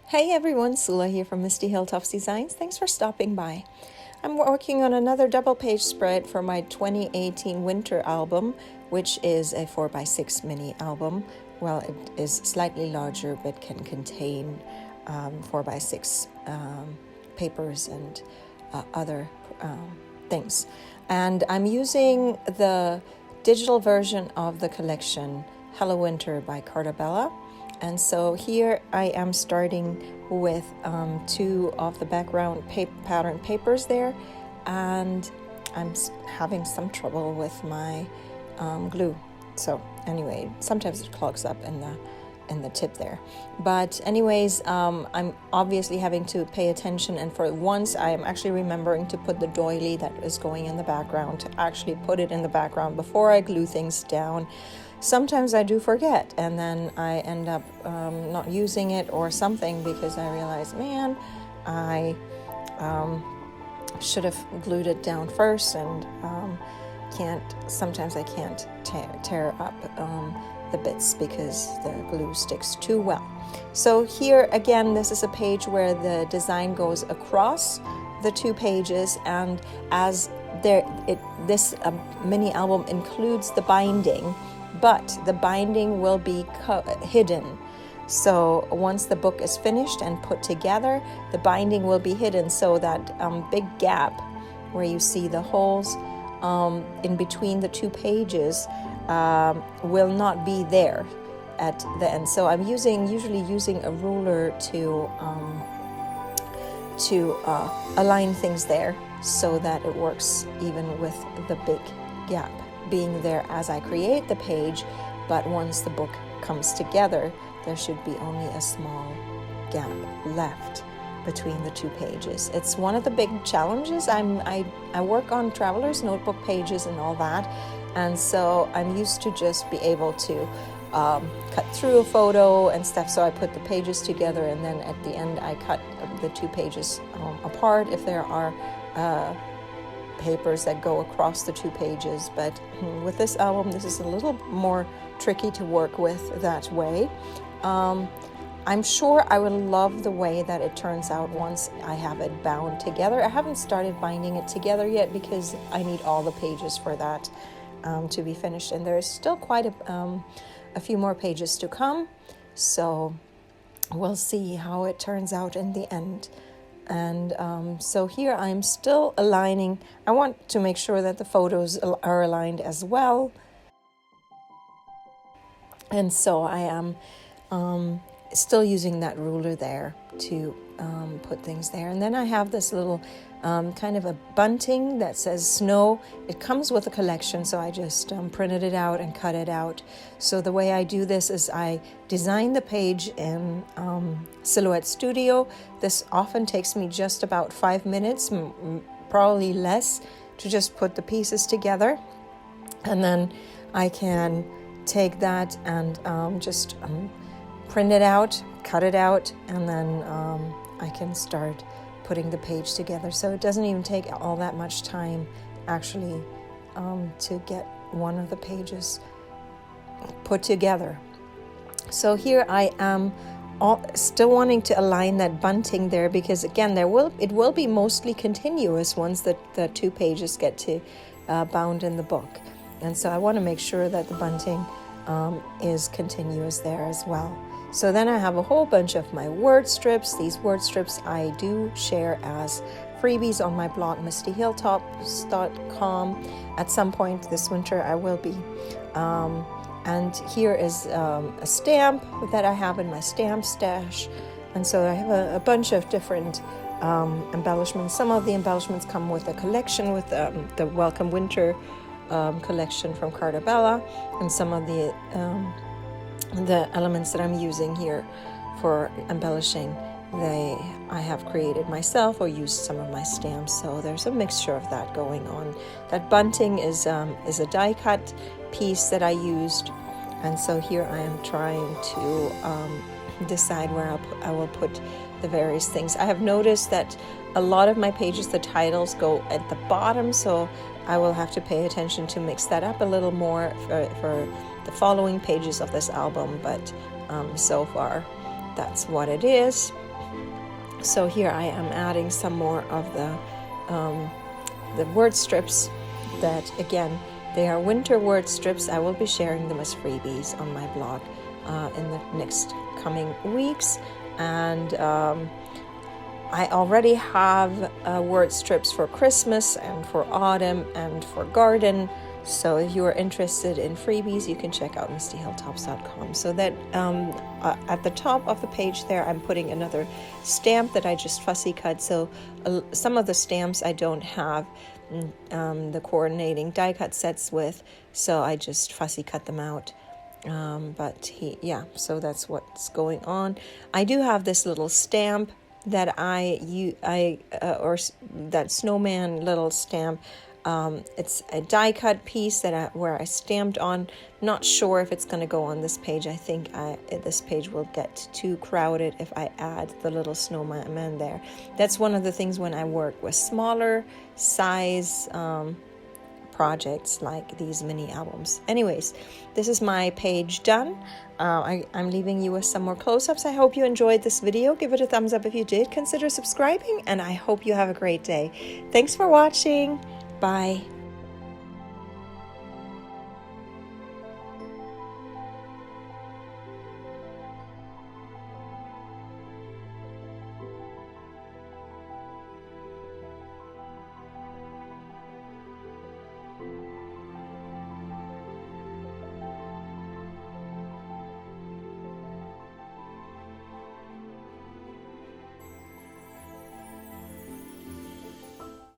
Hey everyone, Sula here from Misty Hilltops Designs. Thanks for stopping by. I'm working on another double page spread for my 2018 winter album, which is a 4x6 mini album. Well, it is slightly larger but can contain 4x6 papers and other things. And I'm using the digital version of the collection Hello Winter by Carta Bella. And so here I am starting with two of the background pattern papers there, and I'm having some trouble with my glue. So anyway, sometimes it clogs up in the tip there. But anyways, I'm obviously having to pay attention, and for once I am actually remembering to put the doily that is going in the background, to actually put it in the background before I glue things down. Sometimes I do forget, and then I end up not using it or something because I realize, man, I should have glued it down first, and sometimes I can't tear up the bits because the glue sticks too well. So here again, this is a page where the design goes across the two pages, and as this mini album includes the binding, but the binding will be hidden. So once the book is finished and put together, the binding will be hidden, so that big gap where you see the holes in between the two pages will not be there at the end. So I'm usually using a ruler to align things there so that it works even with the big gap being there as I create the page. But once the book comes together, there should be only a small gap left between the two pages. It's one of the big challenges. I work on traveler's notebook pages and all that, and so I'm used to just be able to cut through a photo and stuff. So I put the pages together, and then at the end I cut the two pages apart if there are papers that go across the two pages. But with this album, this is a little more tricky to work with that way. I'm sure I would love the way that it turns out once I have it bound together. I haven't started binding it together yet because I need all the pages for that to be finished, and there's still quite a few more pages to come, so we'll see how it turns out in the end. And so here I'm still aligning. I want to make sure that the photos are aligned as well, and so I am still using that ruler there to put things there. And then I have this little kind of a bunting that says snow. It comes with a collection, so I just printed it out and cut it out. So the way I do this is I design the page in Silhouette Studio. This often takes me just about 5 minutes, probably less, to just put the pieces together. And then I can take that and just print it out, cut it out, and then I can start putting the page together. So it doesn't even take all that much time actually to get one of the pages put together. So here I am still wanting to align that bunting there, because again it will be mostly continuous once the two pages get to bound in the book. And so I want to make sure that the bunting is continuous there as well. So then I have a whole bunch of my word strips. These word strips I do share as freebies on my blog, mistyhilltops.com. At some point this winter I will be. And here is a stamp that I have in my stamp stash. And so I have a bunch of different embellishments. Some of the embellishments come with a collection with the Welcome Winter collection from Carta Bella, and some of the elements that I'm using here for embellishing, I have created myself or used some of my stamps. So there's a mixture of that going on. That bunting is a die cut piece that I used, and so here I am trying to decide where I will put the various things. I have noticed that a lot of my pages, the titles go at the bottom, so I will have to pay attention to mix that up a little more for the following pages of this album. But so far, that's what it is. So here I am adding some more of the word strips that, again, they are winter word strips. I will be sharing them as freebies on my blog in the next coming weeks. And I already have word strips for Christmas and for autumn and for garden. So if you are interested in freebies, you can check out mistyhilltops.com. So that at the top of the page there, I'm putting another stamp that I just fussy cut. So some of the stamps I don't have the coordinating die cut sets with, so I just fussy cut them out. So that's what's going on. I do have this little stamp that or that snowman little stamp. It's a die cut piece where I stamped on. Not sure if it's going to go on this page. I think this page will get too crowded if I add the little snowman there. That's one of the things when I work with smaller size projects like these mini albums. Anyways, this is my page done. I'm leaving you with some more close-ups. I hope you enjoyed this video. Give it a thumbs up if you did. Consider subscribing, and I hope you have a great day. Thanks for watching. Bye.